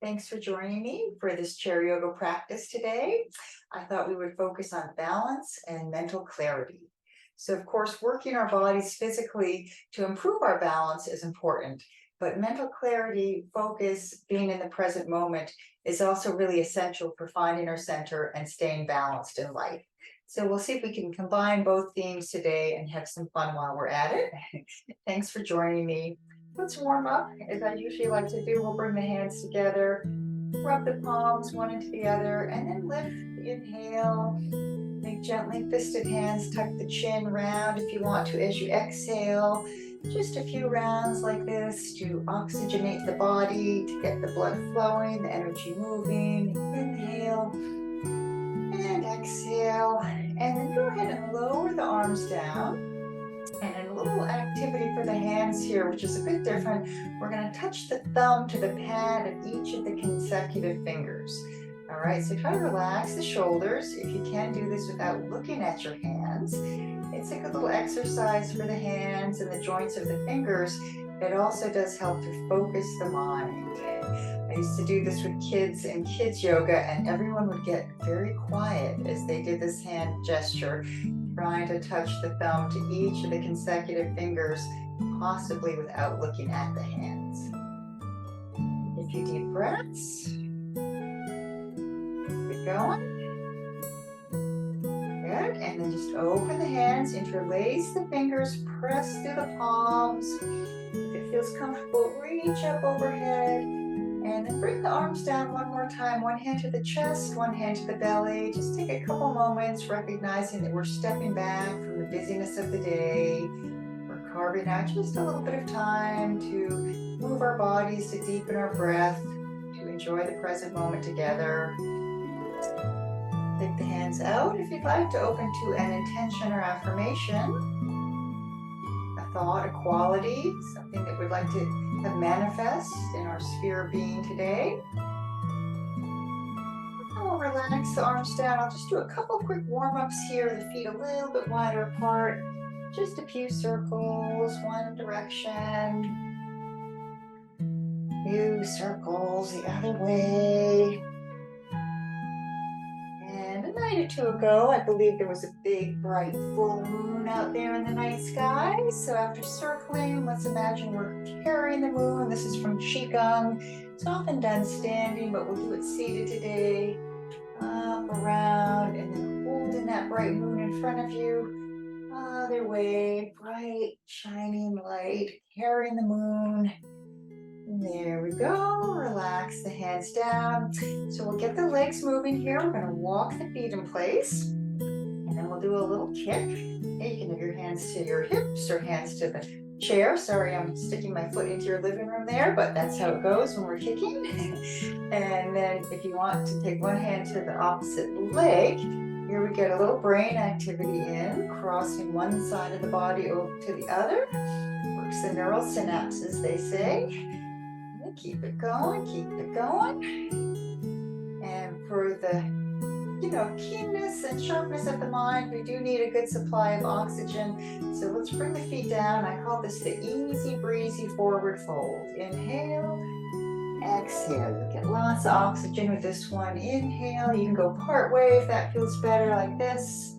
Thanks for joining me for this chair yoga practice today. I thought we would focus on balance and mental clarity. So, of course, working our bodies physically to improve our balance is important, but mental clarity, focus, being in the present moment is also really essential for finding our center and staying balanced in life. So, we'll see if we can combine both themes today and have some fun while we're at it. Thanks for joining me. Let's warm up. As I usually like to do, we'll bring the hands together, rub the palms one into the other, and then lift. Inhale. Make gently fisted hands, tuck the chin round if you want to as you exhale. Just a few rounds like this to oxygenate the body, to get the blood flowing, the energy moving. Inhale and exhale. And then go ahead and lower the arms down. And a little activity for the hands here, which is a bit different. We're going to touch the thumb to the pad of each of the consecutive fingers. All right, so try to relax the shoulders. If you can do this without looking at your hands, it's a good little exercise for the hands and the joints of the fingers. It also does help to focus the mind. I used to do this with kids in kids yoga, and everyone would get very quiet as they did this hand gesture, trying to touch the thumb to each of the consecutive fingers, possibly without looking at the hands. A few deep breaths. Keep going. Good. And then just open the hands, interlace the fingers, press through the palms. If it feels comfortable, reach up overhead. And then bring the arms down one more time. One hand to the chest, one hand to the belly. Just take a couple moments recognizing that we're stepping back from the busyness of the day. We're carving out just a little bit of time to move our bodies, to deepen our breath, to enjoy the present moment together. Take the hands out if you'd like to open to an intention or affirmation. A thought, a quality, something that we'd like to have manifest in our sphere of being today. And we'll relax the arms down. I'll just do a couple quick warm-ups here, the feet a little bit wider apart. Just a few circles, one direction. Few circles the other way. And a night or two ago, I believe there was a big, bright, full moon out there in the night sky. So after circling, let's imagine we're carrying the moon. This is from Qigong. It's often done standing, but we'll do it seated today. Up, around, and then holding that bright moon in front of you. Other way, bright, shining light, carrying the moon. There we go. Relax the hands down. So we'll get the legs moving here. We're going to walk the feet in place. And then we'll do a little kick. You can have your hands to your hips or hands to the chair. Sorry, I'm sticking my foot into your living room there, but that's how it goes when we're kicking. And then if you want to take one hand to the opposite leg, here we get a little brain activity in, crossing one side of the body over to the other. Works the neural synapses, they say. Keep it going, keep it going. And for the, keenness and sharpness of the mind, we do need a good supply of oxygen. So let's bring the feet down. I call this the easy breezy forward fold. Inhale, exhale. You get lots of oxygen with this one. Inhale, you can go part way if that feels better, like this,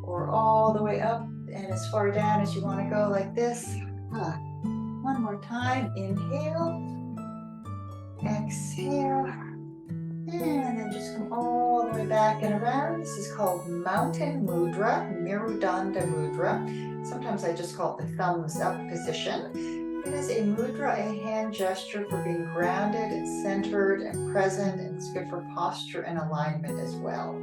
or all the way up and as far down as you want to go, like this. One more time. Inhale. Exhale, and then just come all the way back and around. This is called Mountain Mudra, Mirudanda Mudra. Sometimes I just call it the thumbs up position. It is a mudra, a hand gesture for being grounded and centered and present, and it's good for posture and alignment as well.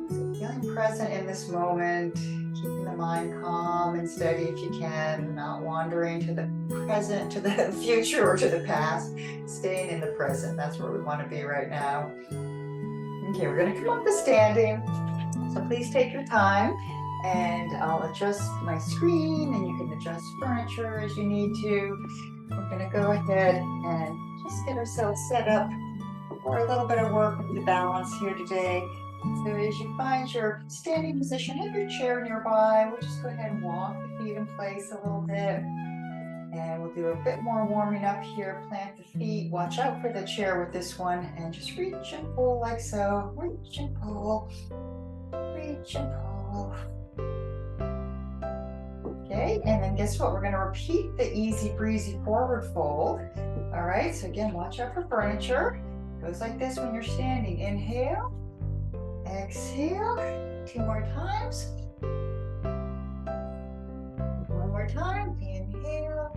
So feeling present in this moment, keeping the mind calm and steady if you can, not wandering to the present, to the future, or to the past, staying in the present. That's where we want to be right now. Okay, we're going to come up to standing. So please take your time, and I'll adjust my screen, and you can adjust furniture as you need to. We're going to go ahead and just get ourselves set up for a little bit of work with the balance here today. So as you find your standing position, have your chair nearby. We'll just go ahead and walk the feet in place a little bit. And we'll do a bit more warming up here. Plant the feet. Watch out for the chair with this one. And just reach and pull like so. Reach and pull. Reach and pull. Okay, and then guess what? We're going to repeat the easy breezy forward fold. All right, so again, watch out for furniture. It goes like this when you're standing. Inhale. Exhale. 2 more times. One more time. Inhale.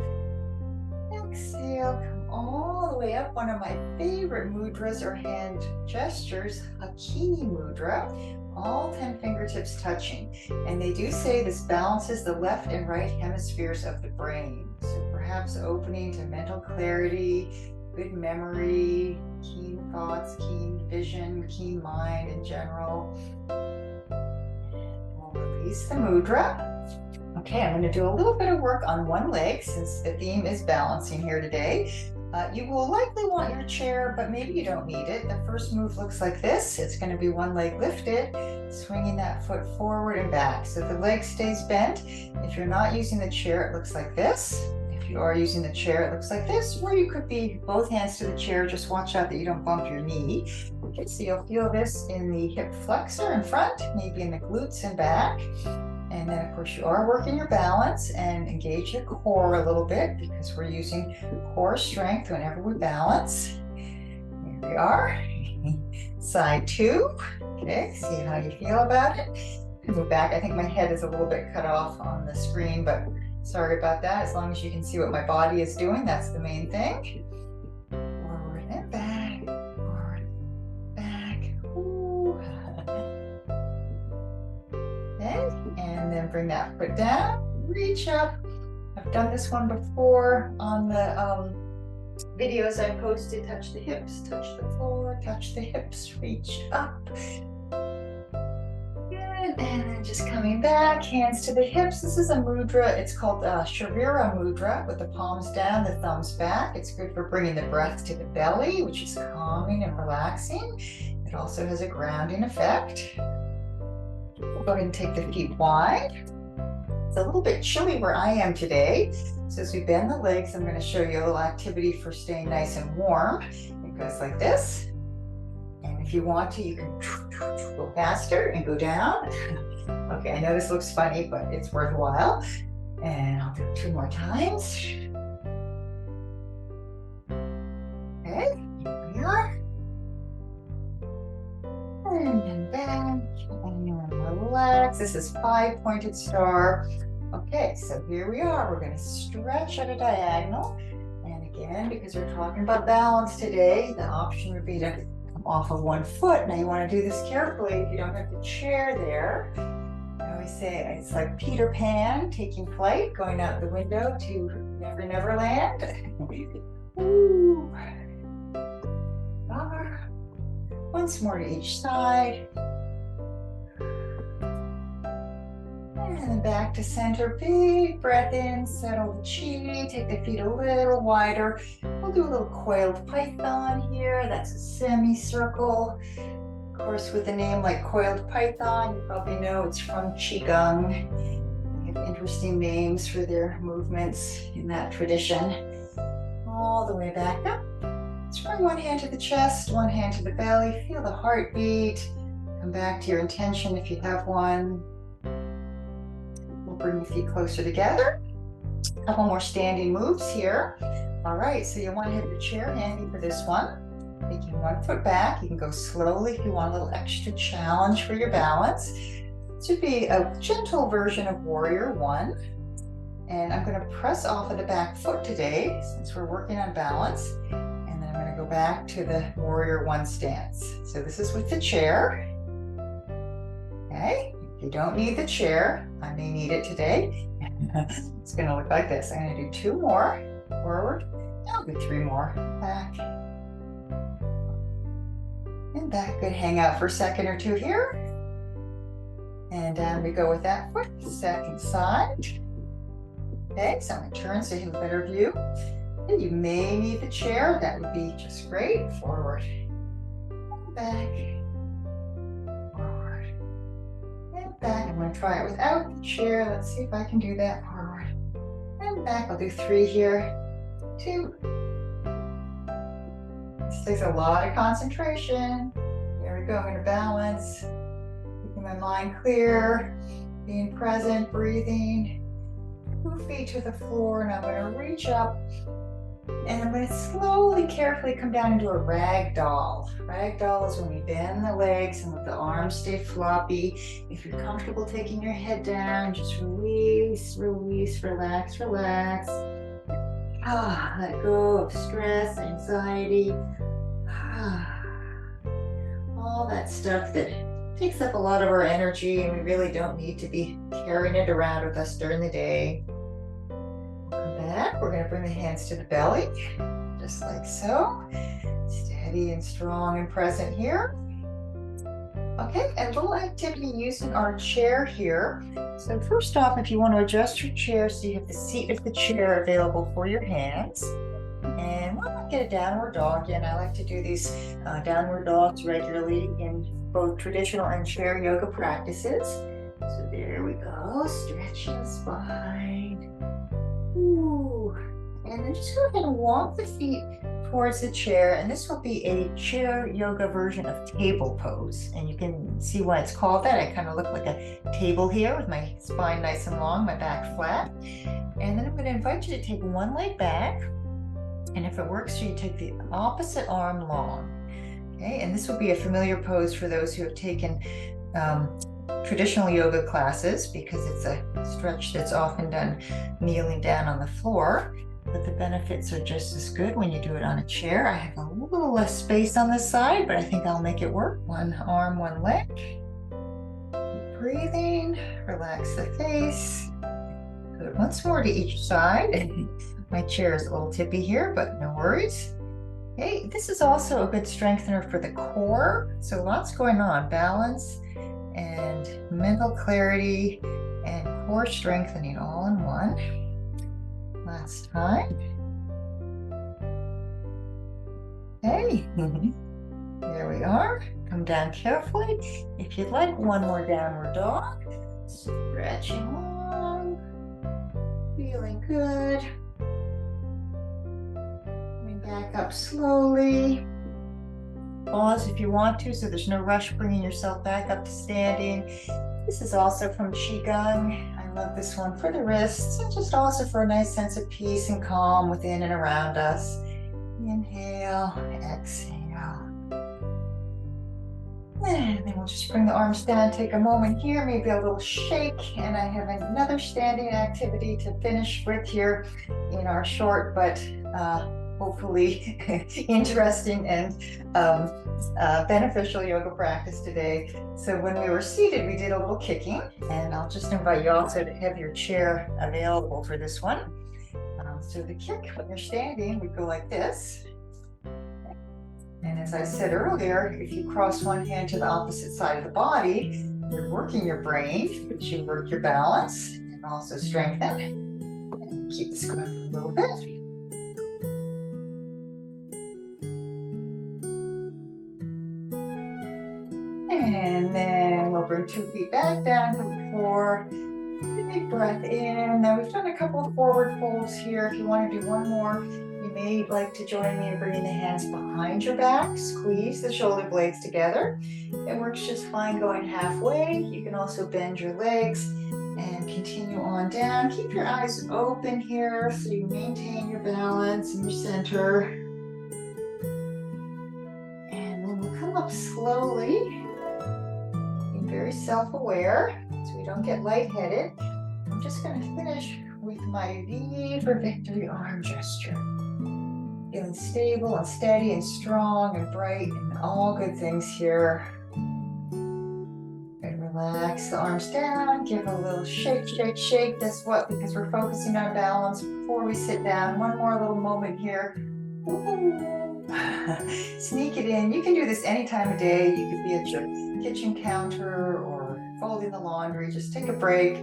Exhale. Come all the way up. One of my favorite mudras or hand gestures, Hakini Mudra. All 10 fingertips touching. And they do say this balances the left and right hemispheres of the brain. So perhaps opening to mental clarity, good memory, keen thoughts, keen vision, keen mind in general. We'll release the mudra. Okay, I'm going to do a little bit of work on one leg since the theme is balancing here today. You will likely want your chair, but maybe you don't need it. The first move looks like this. It's going to be one leg lifted, swinging that foot forward and back. So the leg stays bent. If you're not using the chair, it looks like this. If you are using the chair, it looks like this. Or you could be both hands to the chair. Just watch out that you don't bump your knee. Okay, so you'll feel this in the hip flexor in front, maybe in the glutes and back. And then, of course, you are working your balance and engage your core a little bit because we're using core strength whenever we balance. Here we are. Side 2. Okay, see how you feel about it. Move back. I think my head is a little bit cut off on the screen, but sorry about that. As long as you can see what my body is doing, that's the main thing. Forward and back. Forward, back. Ooh. Okay. And then bring that foot down, reach up. I've done this one before on the videos I posted. Touch the hips, touch the floor, touch the hips, reach up. Good, and then just coming back, hands to the hips. This is a mudra. It's called Sharira Mudra with the palms down, the thumbs back. It's good for bringing the breath to the belly, which is calming and relaxing. It also has a grounding effect. Go ahead and take the feet wide. It's a little bit chilly where I am today. So as we bend the legs, I'm going to show you a little activity for staying nice and warm. It goes like this. And if you want to, you can go faster and go down. Okay, I know this looks funny, but it's worthwhile. And I'll do it 2 more times. Okay, here we are. And then back. Relax. This is 5-pointed star. Okay, so here we are. We're going to stretch at a diagonal. And again, because we're talking about balance today, the option would be to come off of one foot. Now you want to do this carefully if you don't have the chair there. I always say it's like Peter Pan taking flight, going out the window to Never Never Land. Ooh. Once more to each side. And then back to center, big breath in, settle the chi, take the feet a little wider. We'll do a little coiled python here. That's a semicircle. Of course, with a name like coiled python, you probably know it's from Qigong. They have interesting names for their movements in that tradition. All the way back up. Let's bring one hand to the chest, one hand to the belly. Feel the heartbeat. Come back to your intention if you have one. Bring the feet closer together. A couple more standing moves here. All right, so you want to have your chair handy for this one. Taking one foot back. You can go slowly if you want a little extra challenge for your balance. This would be a gentle version of Warrior 1. And I'm going to press off of the back foot today since we're working on balance. And then I'm going to go back to the Warrior 1 stance. So this is with the chair. Okay. You don't need the chair. I may need it today. It's going to look like this. I'm going to do 2 more forward. I'll do 3 more back and back. Good. Hang out for a second or 2 here. And down we go with that foot. Second side. Okay, so I'm going to turn so you have a better view. And you may need the chair. That would be just great. Forward and back. Back. I'm going to try it without the chair. Let's see if I can do that. Forward and back. I'll do 3 here, 2. This takes a lot of concentration. There we go, I'm gonna balance, keeping my mind clear, being present, breathing. 2 feet to the floor, and I'm gonna reach up, and I'm gonna slowly, carefully come down into a rag doll. Rag doll is when we bend the legs and let the arms stay floppy. If you're comfortable taking your head down, just release, release, relax, relax. Let go of stress, anxiety, all that stuff that takes up a lot of our energy, and we really don't need to be carrying it around with us during the day. Come back, we're gonna bring the hands to the belly, just like so. Steady and strong and present here. Okay, and a little activity using our chair here. So first off, if you want to adjust your chair so you have the seat of the chair available for your hands. And why not get a downward dog? And I like to do these downward dogs regularly in both traditional and chair yoga practices. So there we go, stretching the spine. Ooh. And then just go ahead and walk the feet towards the chair, and this will be a chair yoga version of table pose, and you can see why it's called that. I kind of look like a table here with my spine nice and long, my back flat. And then I'm going to invite you to take one leg back, and if it works for you, take the opposite arm long. Okay, and this will be a familiar pose for those who have taken traditional yoga classes, because it's a stretch that's often done kneeling down on the floor. But the benefits are just as good when you do it on a chair. I have a little less space on this side, but I think I'll make it work. One arm, one leg. Keep breathing, relax the face. Good, once more to each side. My chair is a little tippy here, but no worries. Okay, this is also a good strengthener for the core. So lots going on, balance and mental clarity and core strengthening all in one. Last time. Okay, there we are. Come down carefully. If you'd like, one more downward dog. Stretching long, feeling good. Coming back up slowly. Pause if you want to, so there's no rush bringing yourself back up to standing. This is also from Qigong. Love this one for the wrists, and just also for a nice sense of peace and calm within and around us. Inhale, exhale. And then we'll just bring the arms down, take a moment here, maybe a little shake, and I have another standing activity to finish with here in our short but hopefully interesting and beneficial yoga practice today. So when we were seated, we did a little kicking, and I'll just invite you also to have your chair available for this one. So the kick, when you're standing, we go like this. And as I said earlier, if you cross one hand to the opposite side of the body, you're working your brain, but you work your balance and also strengthen. And keep this going for a little bit. And then we'll bring 2 feet back down to the floor. Big breath in. Now we've done a couple of forward folds here. If you want to do one more, you may like to join me in bringing the hands behind your back. Squeeze the shoulder blades together. It works just fine going halfway. You can also bend your legs and continue on down. Keep your eyes open here so you maintain your balance in your center. And then we'll come up slowly. Very self-aware, so we don't get lightheaded. I'm just going to finish with my V for victory arm gesture. Feeling stable and steady and strong and bright and all good things here. And relax the arms down, give a little shake, shake, shake. That's what, because we're focusing on balance before we sit down. One more little moment here. Sneak it in. You can do this any time of day. You could be at your kitchen counter or folding the laundry. Just take a break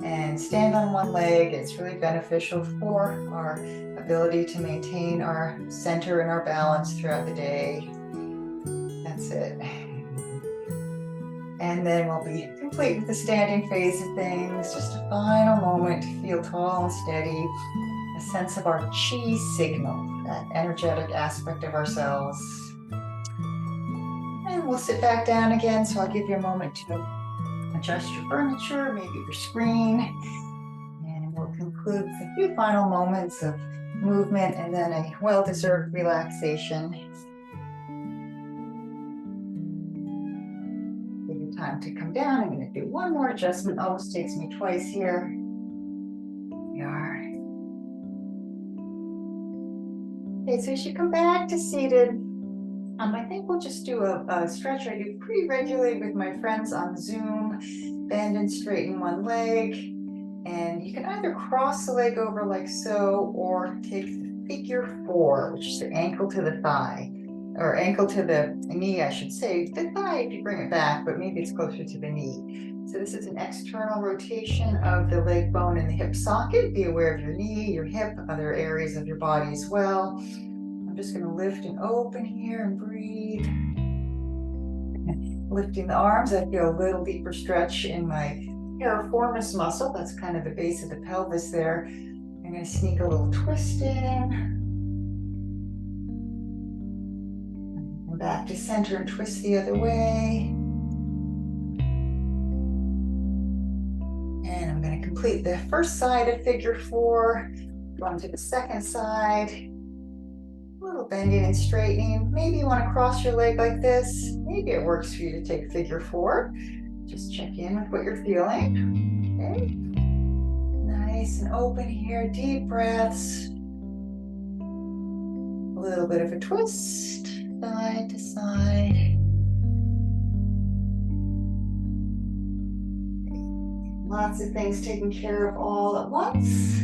and stand on one leg. It's really beneficial for our ability to maintain our center and our balance throughout the day. That's it. And then we'll be complete with the standing phase of things. Just a final moment to feel tall and steady. sense of our chi signal, that energetic aspect of ourselves. And we'll sit back down again, so I'll give you a moment to adjust your furniture, maybe your screen, and we'll conclude with a few final moments of movement and then a well-deserved relaxation. Give you time to come down. I'm going to do one more adjustment. Almost takes me twice here. Here we are. Okay, so as you come back to seated, I think we'll just do a stretch I do pretty regularly with my friends on Zoom. Bend and straighten one leg. And you can either cross the leg over like so, or take the figure 4, which is the ankle to the thigh, or ankle to the knee, I should say. The thigh, if you bring it back, but maybe it's closer to the knee. So this is an external rotation of the leg bone and the hip socket. Be aware of your knee, your hip, other areas of your body as well. I'm just going to lift and open here and breathe. Lifting the arms, I feel a little deeper stretch in my piriformis muscle. That's kind of the base of the pelvis there. I'm going to sneak a little twist in. And back to center and twist the other way. And I'm going to complete the first side of figure 4. Go on to the second side. A little bending and straightening. Maybe you want to cross your leg like this. Maybe it works for you to take figure 4. Just check in with what you're feeling. Okay. Nice and open here. Deep breaths. A little bit of a twist, side to side. Lots of things taken care of all at once.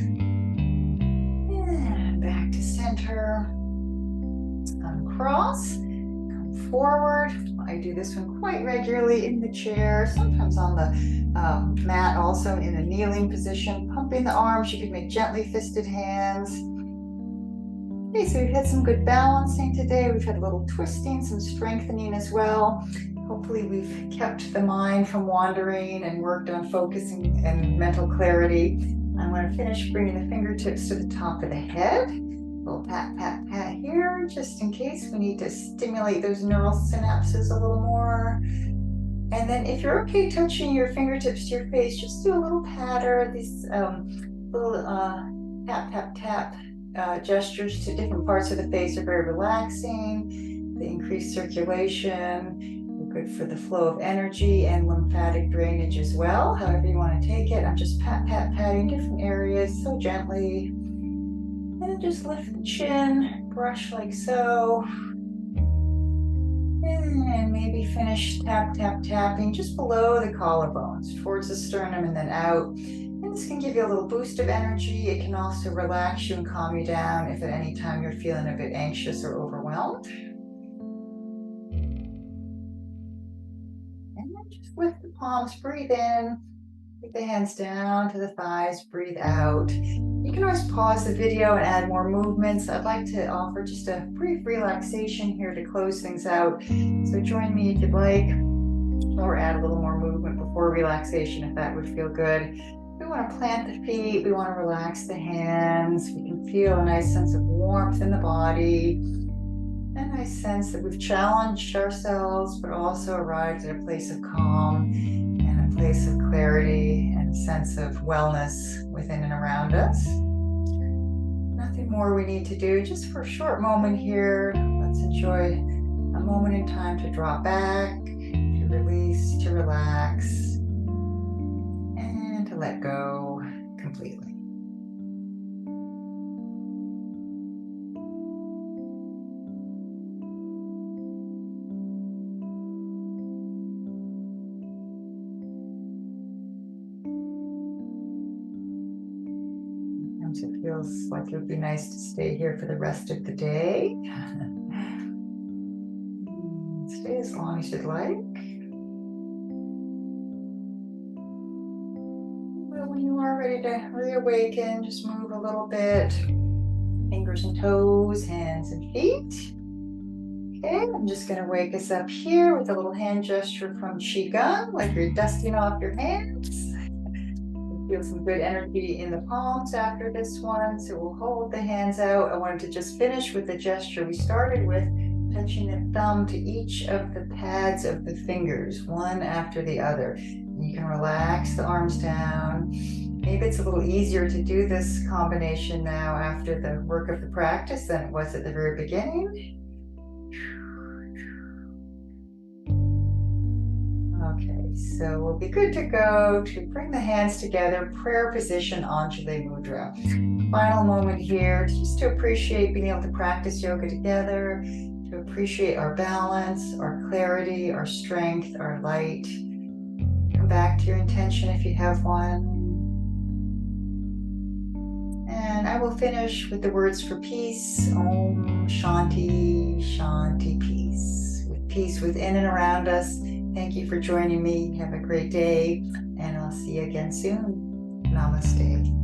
And back to center. Uncross, come forward. I do this one quite regularly in the chair, sometimes on the mat, also in a kneeling position, pumping the arms. You can make gently fisted hands. Okay, so we've had some good balancing today. We've had a little twisting, some strengthening as well. Hopefully we've kept the mind from wandering and worked on focusing and mental clarity. I'm going to finish bringing the fingertips to the top of the head. A little pat, pat, pat here, just in case we need to stimulate those neural synapses a little more. And then if you're okay touching your fingertips to your face, just do a little patter. These little tap, tap, tap gestures to different parts of the face are very relaxing. They increase circulation. They're good for the flow of energy and lymphatic drainage as well. However you want to take it. I'm just pat, pat, patting different areas so gently. And just lift the chin, brush like so. And maybe finish tap, tap, tapping just below the collarbones, towards the sternum and then out. And this can give you a little boost of energy. It can also relax you and calm you down if at any time you're feeling a bit anxious or overwhelmed. And then just lift the palms, breathe in. Take the hands down to the thighs, breathe out. You can always pause the video and add more movements. I'd like to offer just a brief relaxation here to close things out. So join me if you'd like, or add a little more movement before relaxation if that would feel good. We want to plant the feet, we want to relax the hands. We can feel a nice sense of warmth in the body. A nice sense that we've challenged ourselves, but also arrived at a place of calm and a place of clarity and a sense of wellness within and around us. Nothing more we need to do, just for a short moment here. Let's enjoy a moment in time to draw back, to release, to relax, and to let go completely. It feels like it would be nice to stay here for the rest of the day. Stay as long as you'd like. But when you are ready to reawaken, just move a little bit. Fingers and toes, hands and feet. Okay, I'm just going to wake us up here with a little hand gesture from Qigong, like you're dusting off your hands. Feel some good energy in the palms after this one. So we'll hold the hands out. I wanted to just finish with the gesture we started with, touching the thumb to each of the pads of the fingers, one after the other. You can relax the arms down. Maybe it's a little easier to do this combination now after the work of the practice than it was at the very beginning. Okay, so we'll be good to go to bring the hands together, prayer position, Anjali Mudra. Final moment here, just to appreciate being able to practice yoga together, to appreciate our balance, our clarity, our strength, our light. Come back to your intention if you have one. And I will finish with the words for peace. Om Shanti, Shanti, peace. With peace within and around us. Thank you for joining me. Have a great day, and I'll see you again soon. Namaste.